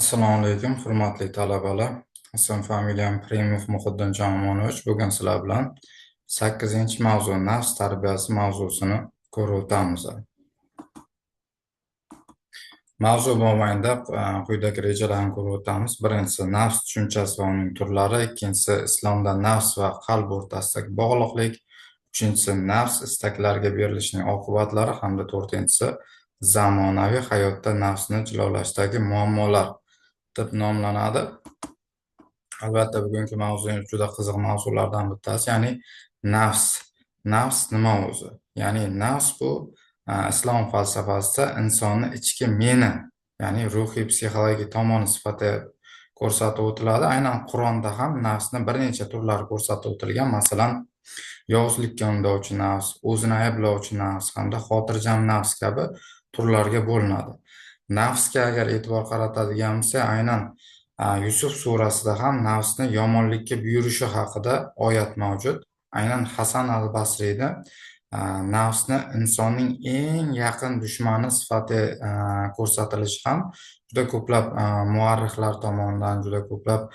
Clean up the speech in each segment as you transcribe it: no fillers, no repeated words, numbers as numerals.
Assalomu alaykum, hurmatli talabalar. Ismim familiyam Primov Muhiddin Jomonovich. Bugun sizlar bilan 8-mavzu nafs tarbiyasi mavzusini ko'rib o'tamiz. Mavzu mobaynida quyidagi rejalarni ko'rib o'tamiz. Birinchisi nafs tushunchasi va uning turlari, ikkinchisi islomda nafs va qalb o'rtasidagi bog'liqlik, uchinchisi nafs istaklarga berilishning oqibatlari hamda to'rtinchisi zamonaviy hayotda nafsni jilolashdagi muammolar deb nomlanadi. Albatta, bugungi mavzuyimiz juda qiziq mavzulardan bittasi, ya'ni nafs. Nafs nima o'zi? Ya'ni nafs bu islom falsafasida insonni ichki meni, ya'ni ruhiy psixologik tomoni sifatida ko'rsatib o'tiladi. Aynan Qur'onda ham nafsni bir necha turlari ko'rsatib o'tilgan. Masalan, yovuzlikka undovchi nafs, o'zini ayblovchi nafs hamda xotirjam nafs kabi turlarga bo'linadi. Nafsga agar e'tibor qaratadigan bo'lsak, aynan Yusuf surasida ham nafsni yomonlikka buyurishi haqida oyat mavjud. Aynan Hasan al-Basriyda nafsni insonning eng yaqin dushmani sifatida ko'rsatilishi ham juda ko'plab muarrixlar tomonidan, juda ko'plab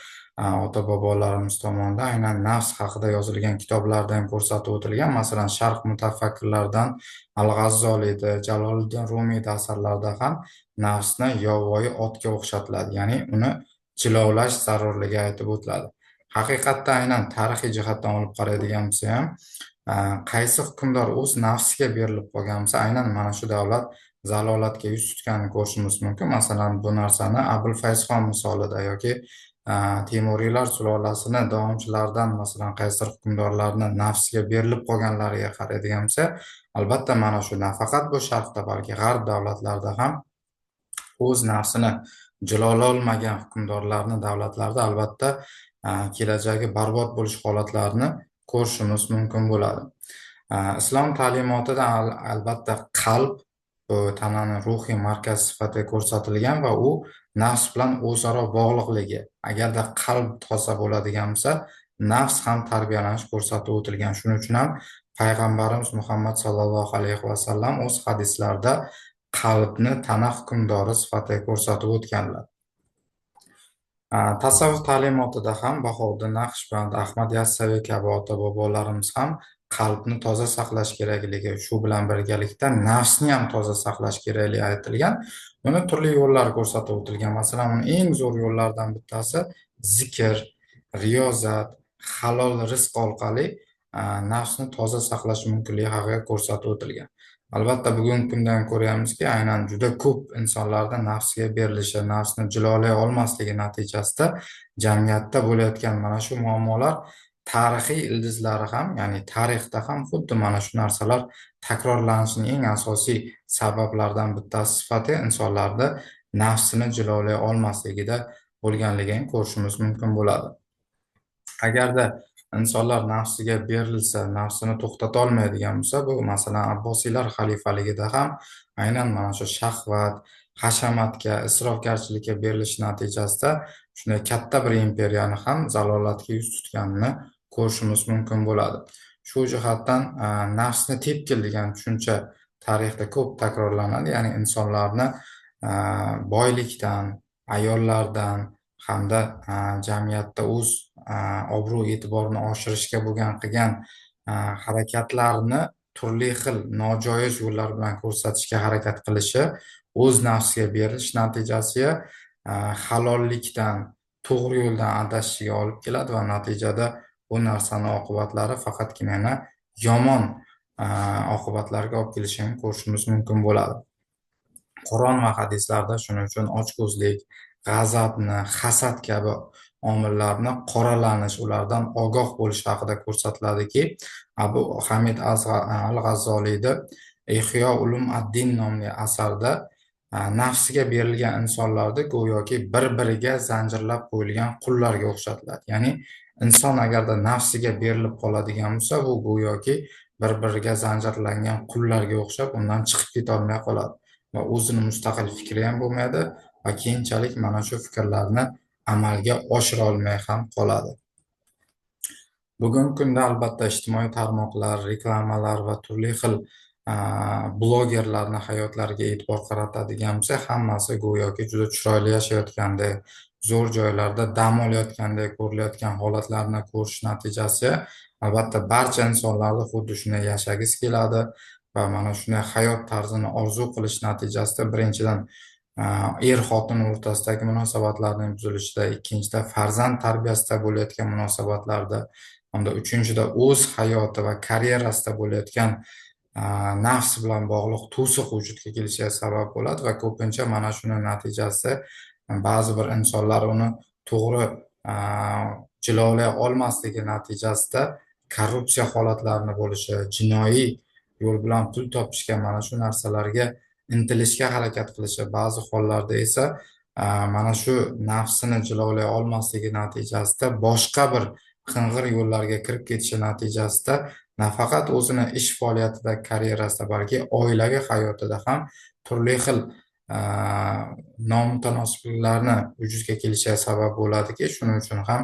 ota-bobolarimiz tomonidan aynan nafs haqida yozilgan kitoblarda ham ko'rsatib o'tilgan. Masalan, sharq mutafakkirlaridan Al-G'azzoliyda, Jaloliddin Rumiyda asarlarida ham nafsni yovvoyi otga o'xshatiladi, ya'ni uni jilovlash zarurligi aytib o'tiladi. Haqiqatda aynan tarixiy jihatdan olib qaraydigan bo'lsa ham, qaysi hukmdor o'z nafsiga berilib qolgan bo'lsa, aynan mana shu davlat zalolatga yuz tutganini ko'rishimiz mumkin. Masalan, bu narsani Abul Fayzxon misolida yoki Temuriylar sulolasini davomchilaridan, masalan, qaysi hukmdorlarni nafsiga berilib qolganlariga qaraydigan bo'lsa, albatta mana shu nafaqat bu sharqda, balki g'arb davlatlarida ham o'z nafsini jilololmagan hukmdorlarni davlatlarda albatta kelajagi barbod bo'lish holatlarini ko'rishimiz mumkin bo'ladi. Islom ta'limotida albatta qalb bu tanani ruhiy markaz sifatida ko'rsatilgan va u nafs bilan o'zaro bog'liqligi. Agarda qalb toza bo'ladigan bo'lsa, nafs ham tarbiyalanish ko'rsatib o'tilgan. Shuning uchun ham payg'ambarimiz Muhammad sallallohu alayhi va sallam o'z hadislarida qalbni tana hukmdori sifatida ko'rsatib o'tganlar. Tasavvuf ta'limotida ham Bahovuddin Naqshband, Ahmad Yassaviy kabi ota-bobolarimiz ham qalbni toza saqlash kerakligi, shu bilan birgalikda nafsni ham toza saqlash kerakligi aytilgan. Buni turli yo'llar ko'rsatib o'tilgan. Masalan, eng zo'r yo'llardan bittasi zikr, riyozat, halol rizq orqali nafsni toza saqlash mumkinligi haqida ko'rsatib o'tilgan. Albatta, bugungi kunda ham ko'ryapmizki, aynan juda ko'p insonlarda nafsga berilishi, nafsni jilolay olmasligi natijasida jamiyatda bo'layotgan mana shu muammolar tarixiy ildizlari ham, ya'ni tarixda ham xuddi mana shu narsalar takrorlanishining eng asosiy sabablaridan bittasi sifatida insonlarda nafsini jilolay olmasligida bo'lganligini ko'rishimiz mumkin bo'ladi. Agarda insonlar nafsiga berilsa, nafsini to'xtata olmaydigan bo'lsa, bu masalan Abbosiylar xalifaligida ham aynan mana shu shahvat, hashamatga, isrofgarchilikka berilish natijasida shunday katta bir imperiyani ham zalolatga yuz tutganini ko'rishimiz mumkin bo'ladi. Shu jihatdan nafsni tepkil degan tushuncha tarixda ko'p takrorlanadi, ya'ni insonlarni boylikdan, ayollardan hamda jamiyatda o'z obro' e'tiborini oshirishga bo'lgan qilgan harakatlarni turli xil nojoiz yo'llar bilan ko'rsatishga harakat qilishi, o'z nafsiga berilish natijasiga halollikdan, to'g'ri yo'ldan adashishiga olib keladi va natijada bu narsani oqibatlari faqatgina yomon oqibatlarga olib kelishini ko'rishimiz mumkin bo'ladi. Qur'on va hadislarda shuning uchun ochko'zlik, g'azabni, hasad kabi omillarni qoralanish, ulardan ogoh bo'lish haqida ko'rsatiladiki, Abu Hamid al-G'azzoliyda Ihyo ulum ad-din nomli asarda nafsiga berilgan insonlarni go'yoki bir-biriga zanjirlab qo'yilgan qullarga o'xshatiladi. Ya'ni inson agarda nafsiga berilib qoladigan bo'lsa, bu go'yoki bir-biriga zanjirlangan qullarga o'xshab undan chiqib keta olmay qoladi va o'zini mustaqil fikri ham bo'lmaydi va keyinchalik mana shu fikrlarni amalga oshira olmay ham qoladi. Bugungi kunda albatta ijtimoiy tarmoqlar, reklamalar va turli xil blogerlarni hayotlariga e'tibor qaratadigan bo'lsak, hammasi go'yoki juda chiroyli yashayotgandek, zo'r joylarda dam olayotgandek ko'rilayotgan holatlarni ko'rish natijasi, albatta barcha insonlarda xuddi shunday yashagisi keladi va mana shunday hayot tarzini orzu qilish natijasida birinchidan er-xotin o'rtasidagi munosabatlarning buzilishida, ikkinchida farzand tarbiyasida bo'layotgan munosabatlarda, hamda uchinchida o'z hayoti va karyerasida bo'layotgan nafs bilan bog'liq to'siq vujudga kelishiga sabab bo'ladi va ko'pincha mana shuni natijasida ba'zi bir insonlar uni to'g'ri jilolay olmasligi natijasida korrupsiya holatlarini bo'lishi, jinoiy yo'l bilan pul topishga, mana shu narsalarga intilishga harakat qilishi, ba'zi hollarda esa mana shu nafsini jilolay olmasligi natijasida boshqa bir qing'ir yo'llarga kirib ketishi natijasida nafaqat o'zini ish faoliyatida, karyerasida, balki oilaviy hayotida ham turli xil nomutanosibliklarni vujudga kelishiga sabab bo'ladiki, shuning uchun ham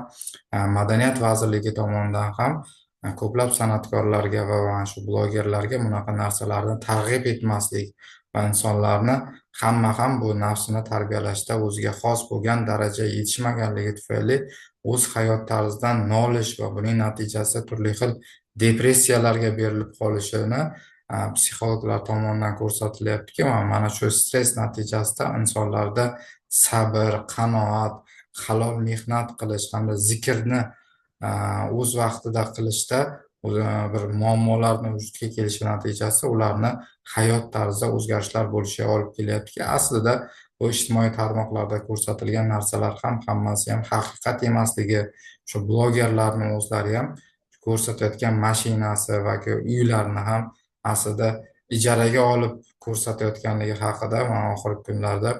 Madaniyat vazirligi tomonidan ham ko'plab san'atkorlarga va mana shu blogerlarga bunaqa narsalarni targ'ib etmaslik va insonlarni hamma ham bu nafsini tarbiyalashda o'ziga xos bo'lgan darajaga yetishmaganligi tufayli o'z hayot tarzidan nolish va buning natijasida turli xil depressiyalarga berilib qolishini psixologlar tomonidan ko'rsatilyaptiki, mana shu stress natijasida insonlarda sabr, qanoat, halol mehnat qilish hamda zikrni o'z vaqtida qilishda bir muammolarni vujudga kelishi natijasida ularni hayot tarzida o'zgarishlar bo'lishiga olib kelyaptiki, aslida bu ijtimoiy tarmoqlarda ko'rsatilgan narsalar ham hammasi ham haqiqat emasligi, shu blogerlarni o'zlari ham ko'rsatayotgan mashinasi va uylarini ham aslida ijaraga olib ko'rsatayotganligi haqida oxirgi kunlarda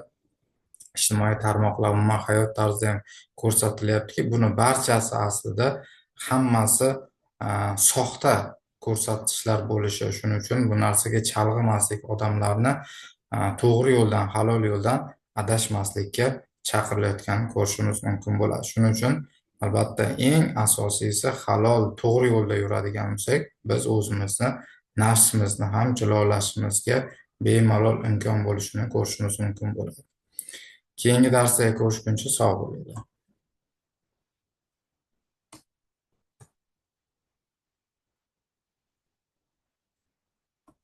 ijtimoiy tarmoqlar, umuman hayot tarzida ham ko'rsatilyaptiki, buni barchasi aslida hammasi soxta ko'rsatishlar bo'lishi, shuning uchun bu narsaga chalg'imaslik, odamlarni to'g'ri yo'ldan, halol yo'ldan adashmaslikka chaqirilayotganini ko'rishimiz mumkin bo'ladi. Shuning uchun albatta eng asosiysi halol, to'g'ri yo'lda yuradigan bo'lsak, biz o'zimizni, nafsimizni ham jilolashimizga bemalol imkon bo'lishini ko'rishimiz mumkin bo'ladi. Keyingi darsda ko'rishguncha sog' bo'linglar.